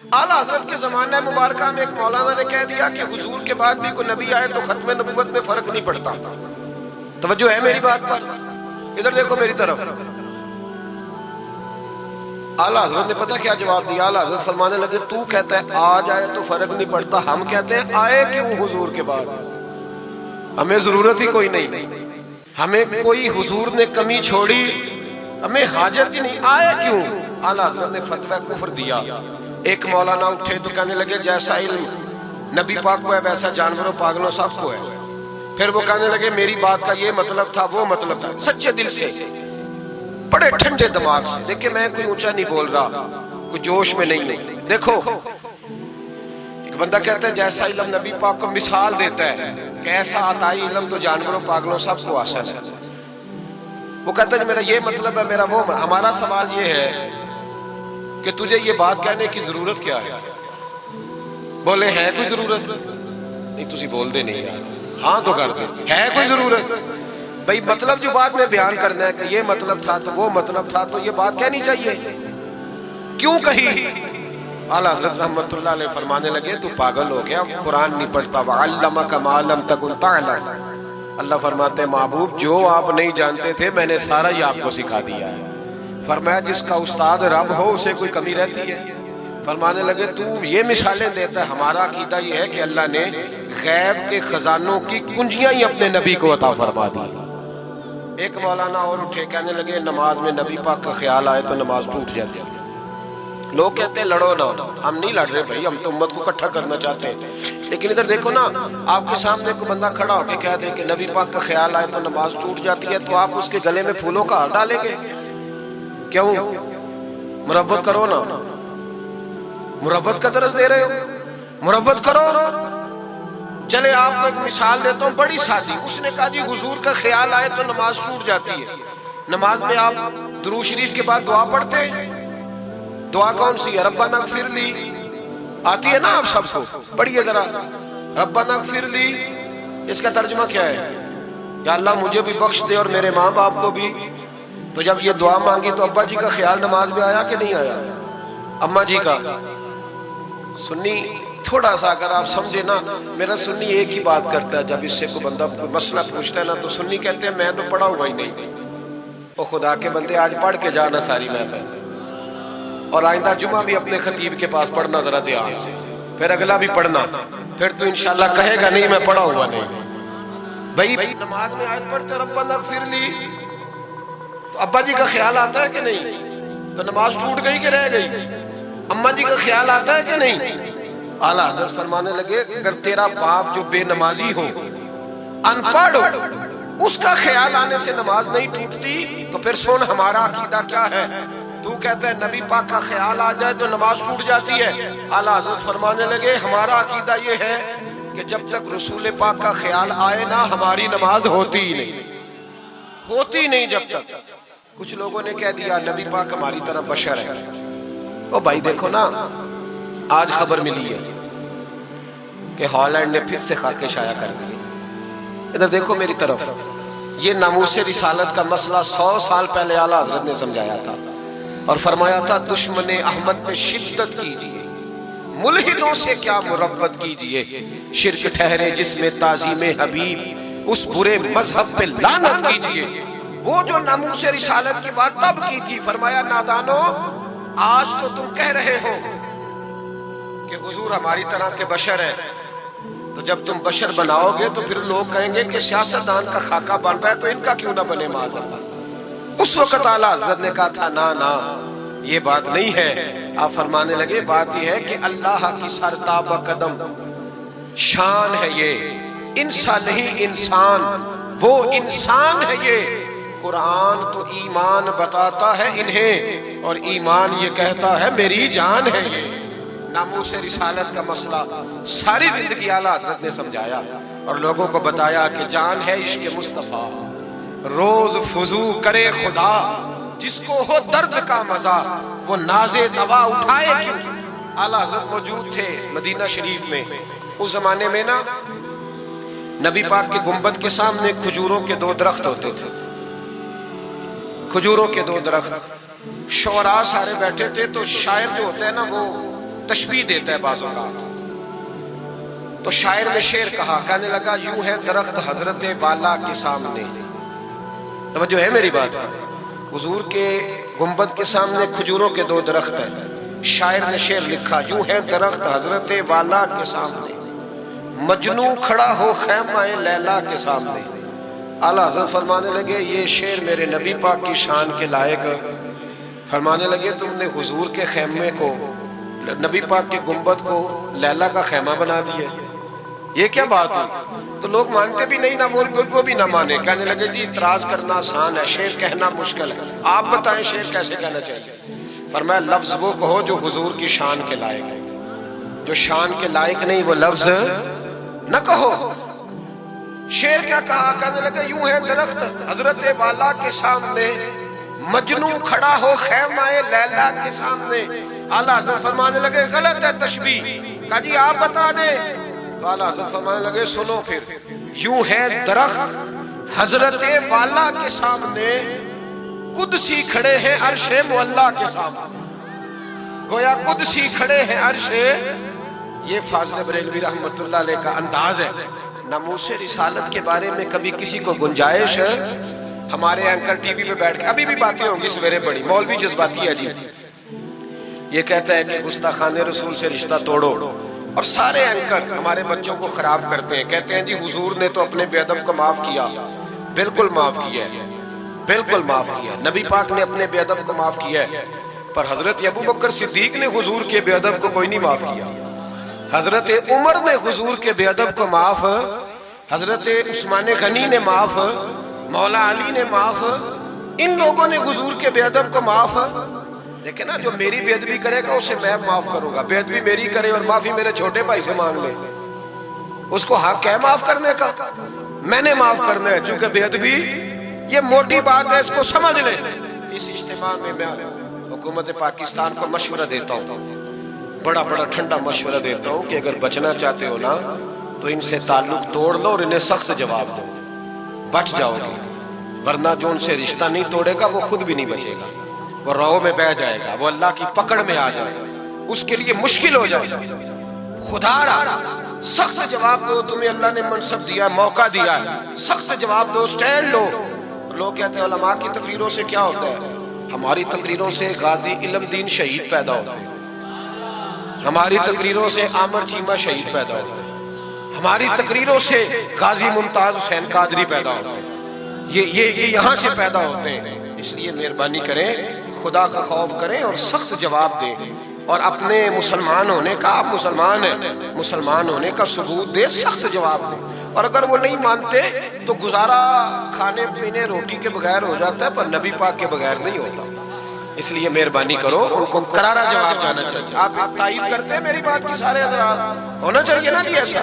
आला हजरत के ज़माने मुबारका में एक मौलाना ने कह दिया कि हुजूर के बाद भी कोई नबी आए तो खत्म नबूवत में फर्क नहीं पड़ता। तवज्जो है मेरी बात पर? इधर देखो मेरी तरफ। आला हजरत ने पता क्या जवाब दिया? आला हजरत फरमाने लगे तू कहता है आ जाए तो फर्क नहीं पड़ता, हम कहते हैं आए क्यों हुजूर के बाद? हमें जरूरत ही कोई नहीं, हमें कोई हुजूर ने कमी छोड़ी, हमें हाजत ही नहीं, आए क्यों? आला हजरत ने फतवा कुफर दिया। एक मौलाना उठे तो कहने लगे जैसा इल्म नबी पाक को है वैसा जानवरों पागलों सबको है। फिर वो कहने लगे मेरी बात का ये मतलब था वो मतलब था, सच्चे दिल से बड़े ठंडे दिमाग से। देखिए मैं कोई ऊंचा नहीं बोल रहा, कोई जोश में नहीं। देखो एक बंदा कहता है जैसा इल्म नबी पाक को मिसाल देता है कि ऐसा अताई इल्म तो जानवरों पागलों सबको हासिल है। वो कहता है मेरा ये मतलब है, मेरा वो। हमारा सवाल ये है कि तुझे ये बात कहने की जरूरत क्या है? बोले है कोई जरूरत? नहीं तुसी बोल दे नहीं यार, हाँ तो कर दे, है कोई जरूरत? भाई मतलब जो बात में बयान करना है कि ये मतलब था तो वो मतलब था, तो ये बात कहनी चाहिए, क्यों कही? आला हज़रत रहमतुल्लाह अलैह फरमाने लगे तू पागल हो गया, कुरान नहीं पढ़ता। वअल्लमका मा लम तकुन तअलम। अल्लाह फरमाते हैं महबूब जो आप नहीं जानते थे मैंने सारा ही आपको सिखा दिया है। फरमाया जिसका उस्ताद रब हो उसे कोई कमी रहती है? फरमाने लगे तू ये मिसालें देता है, हमारा अकीदा ये है कि अल्लाह ने गैब के खजानों की कुंजियां ही अपने नबी को अता फरमा दी। एक मौलाना और उठे कहने लगे नमाज में नबी पाक का ख्याल आए तो नमाज टूट जाती है। लोग कहते हैं लड़ो ना, हम नहीं लड़ रहे भाई, हम तो उम्मत को इकट्ठा करना चाहते हैं। लेकिन इधर देखो ना, आपके सामने कोई बंदा खड़ा होकर कह दे कि नबी पाक का ख्याल आए तो नमाज टूट जाती है, तो आप उसके गले में फूलों का हार डालेंगे? क्यों? मुरव्वत करो ना, मुरव्वत का दर्ज दे रहे हो, मुरव्वत करो। चले आपको एक मिसाल देता हूँ बड़ी सादी। उसने कहा जी हुजूर का ख्याल आए तो नमाज टूट जाती है। नमाज में आप दुरूद शरीफ के बाद दुआ पढ़ते हैं, दुआ कौन सी है? रब्बना ग़फ़िरली आती है ना आप सबको, पढ़िए जरा रब्बना ग़फ़िरली। इसका तर्जुमा क्या है? या अल्लाह मुझे भी बख्श दे और मेरे माँ बाप को भी। तो जब ये दुआ मांगी तो अब्बा जी का ख्याल नमाज में आया कि नहीं आया? अम्मा जी का? सुन्नी थोड़ा सा अगर आप समझे ना, मेरा सुन्नी एक ही बात करता है, जब इससे कोई बंदा कोई मसला पूछता है ना तो सुन्नी कहते हैं मैं तो पढ़ा हुआ ही नहीं। ओ खुदा के बंदे आज पढ़ के जाना सारी महफिल, और आइंदा जुमा भी अपने खतीब के पास पढ़ना जरा ध्यान से, फिर अगला भी पढ़ना, फिर तो इंशाल्लाह कहेगा नहीं मैं पढ़ा हुआ नहीं। भाई नमाज में आयत पढ़ते रब्बना ग़फ़िरली तो अब्बा जी का ख्याल आता है कि नहीं? तो नमाज टूट गई कि रह गई? अम्मा जी का ख्याल आता है कि नहीं? आला हज़रत फरमाने लगे अगर तेरा बाप जो बेनमाजी हो, अनपढ़ हो, उसका ख्याल आने से नमाज नहीं टूटती, तो फिर सुन हमारा अकीदा क्या है। तू कहता है नबी पाक का ख्याल आ जाए तो नमाज टूट जाती है। आला हज़रत फरमाने लगे हमारा अकीदा ये है कि जब तक रसूल पाक का ख्याल आए ना हमारी नमाज होती ही नहीं, होती नहीं जब तक। कुछ लोगों ने कह दिया नबी पाक हमारी तरह बशर है। ओ भाई देखो ना, आज खबर मिली है कि हॉलैंड ने फिर से खाके शाया कर दिए। इधर देखो मेरी तरफ, ये नामूस रिसालत का मसला 100 साल पहले आला हज़रत ने समझाया था और फरमाया था दुश्मन अहमद पे शिद्दत कीजिए, मुल्हिदों से क्या मुरव्वत कीजिए, शिर्क ठहरे जिसमें ताज़ीम हबीब, उस बुरे मजहब पे लानत कीजिए। वो जो नामूस रिसालत की बात तब की थी, फरमाया नादानो आज तो तुम कह रहे हो कि हुजूर हमारी तरह के बशर है, तो जब तुम बशर बनाओगे तो फिर लोग कहेंगे कि सियासतदान का खाका बन रहा है तो इनका क्यों ना बने माज़अल्लाह। उस वक्त आला हज़रत ने कहा था ना ना ये बात नहीं है। आप फरमाने लगे बात यह है कि अल्लाह की सरताब कदम शान है ये, इंसान नहीं इंसान, वो इंसान है ये। कुरान तो ईमान बताता है इन्हें और ईमान ये कहता है मेरी जान है ये। नामूस रिसालत का मसला सारी जिंदगी आला हज़रत ने समझाया और लोगों को बताया कि जान है इश्क़ मुस्तफ़ा, रोज फुजू करे खुदा, जिसको हो दर्द का मजा वो नाज़े नवा उठाए क्यों। आला हज़रत मौजूद थे मदीना शरीफ में। उस जमाने में ना नबी पाक के गुंबद के सामने खजूरों के 2 दरख्त होते थे, खजूरों के 2 दरख्त। शोरा सारे बैठे थे, तो शायर जो होते हैं ना वो تشبیہ دیتا ہے بعض اوقات. تو شاعر نے شعر کہا، کہنے لگا یوں ہے درخت حضرت والا کے سامنے. توجہ ہے میری بات؟ حضور کے گنبد کے سامنے کھجوروں کے 2 درخت ہیں. شاعر نے شعر لکھا، یوں ہے درخت حضرت والا کے سامنے، مجنو کھڑا ہو خیمہ لیلا کے سامنے. اعلیٰ حضرت فرمانے لگے یہ شعر میرے نبی پاک کی شان کے لائق. فرمانے لگے تم نے حضور کے خیمے کو، نبی پاک کے گنبد کو لیلا کا خیمہ بنا دیا، یہ کیا بات ہے؟ تو لوگ مانتے بھی نہیں، نہ وہ بھی نہ مانے. کہنے لگے جی اعتراض کرنا آسان ہے، شعر کہنا مشکل ہے، آپ بتائیں شعر کیسے کہنا چاہیے. فرمایا لفظ وہ کہو جو حضور کی شان کے لائق ہے، جو شان کے لائق نہیں وہ لفظ نہ کہو. شعر کیا کہا؟ کہنے لگے یوں ہے درخت حضرت والا کے سامنے، مجنو کھڑا ہو خیمہ لیلا کے سامنے. اعلیٰ حضرت فرمانے لگے غلط ہے تشبیہ. کہا جی آپ بتا دیں. تو اعلیٰ حضرت فرمانے لگے سنو پھر، یوں ہے درخت حضرت والا کے سامنے، قدسی کھڑے ہیں عرش معلا کے سامنے. گویا قدسی کھڑے ہیں عرش. یہ فاضل بریلوی رحمت اللہ علیہ کا انداز ہے. ناموس رسالت کے بارے میں کبھی کسی کو گنجائش، ہمارے اینکر ٹی وی پہ بیٹھ کے ابھی بھی باتیں ہوں گی سویرے بڑی، مولوی جذباتی ہے جی، یہ کہتا ہے کہ گستاخان رسول سے رشتہ توڑو، اور سارے اینکر ہمارے بچوں کو خراب کرتے ہیں. کہتے ہیں جی حضور نے تو اپنے بے ادب کو معاف کیا. بالکل معاف کیا ہے، بالکل معاف کیا. نبی پاک نے اپنے بے ادب کو معاف کیا ہے، پر حضرت ابو بکر صدیق نے حضور کے بے ادب کو کوئی نہیں معاف کیا. حضرت عمر نے حضور کے بے ادب کو معاف، حضرت عثمان غنی نے معاف، مولا علی نے معاف، ان لوگوں نے حضور کے بے ادب کو معاف. لیکن نا جو میری بے ادبی کرے گا اسے میں معاف کروں گا. بے ادبی میری کرے اور معافی میرے چھوٹے بھائی سے مانگ لے، اس کو حق ہے معاف کرنے کا، میں نے معاف کرنا ہے. چونکہ بے ادبی یہ موٹی بات ہے، اس کو سمجھ لیں. اس اجتماع میں میں حکومت پاکستان کو مشورہ دیتا ہوں، بڑا ٹھنڈا مشورہ دیتا ہوں کہ اگر بچنا چاہتے ہو نا تو ان سے تعلق توڑ لو اور انہیں سخت جواب دو، بچ جاؤ گے. ورنہ جو ان سے رشتہ نہیں توڑے گا وہ خود بھی نہیں بچے گا، وہ راہوں میں بہ جائے گا، وہ اللہ کی پکڑ میں آ جائے گا، اس کے لیے مشکل ہو جائے گا. خدا را سخت جواب دو. تمہیں اللہ نے منصب دیا، موقع دیا ہے، سخت جواب دو، سٹینڈ لو. لوگ کہتے ہیں علماء کی تقریروں سے کیا ہوتا ہے؟ ہماری تقریروں سے غازی علم دین شہید پیدا ہوتے ہیں، ہماری تقریروں سے عامر چیمہ شہید پیدا ہوتے ہیں، ہماری تقریروں سے غازی ممتاز حسین قادری پیدا ہوتے ہیں. یہ یہاں سے پیدا ہوتے ہیں. اس لیے مہربانی کریں، خدا کا خوف کریں اور سخت جواب دیں، اور اپنے مسلمان ہونے کا، آپ مسلمان ہیں، مسلمان ہونے کا ثبوت دیں، سخت جواب دیں. اور اگر وہ نہیں مانتے تو گزارا کھانے پینے روٹی کے بغیر ہو جاتا ہے، پر نبی پاک کے بغیر نہیں ہوتا. اس لیے مہربانی کرو، ان کو کرارا جواب دینا چاہیے. آپ تائید کرتے ہیں میری بات کی؟ سارے حضرات ہونا چاہیے نا جی ایسا.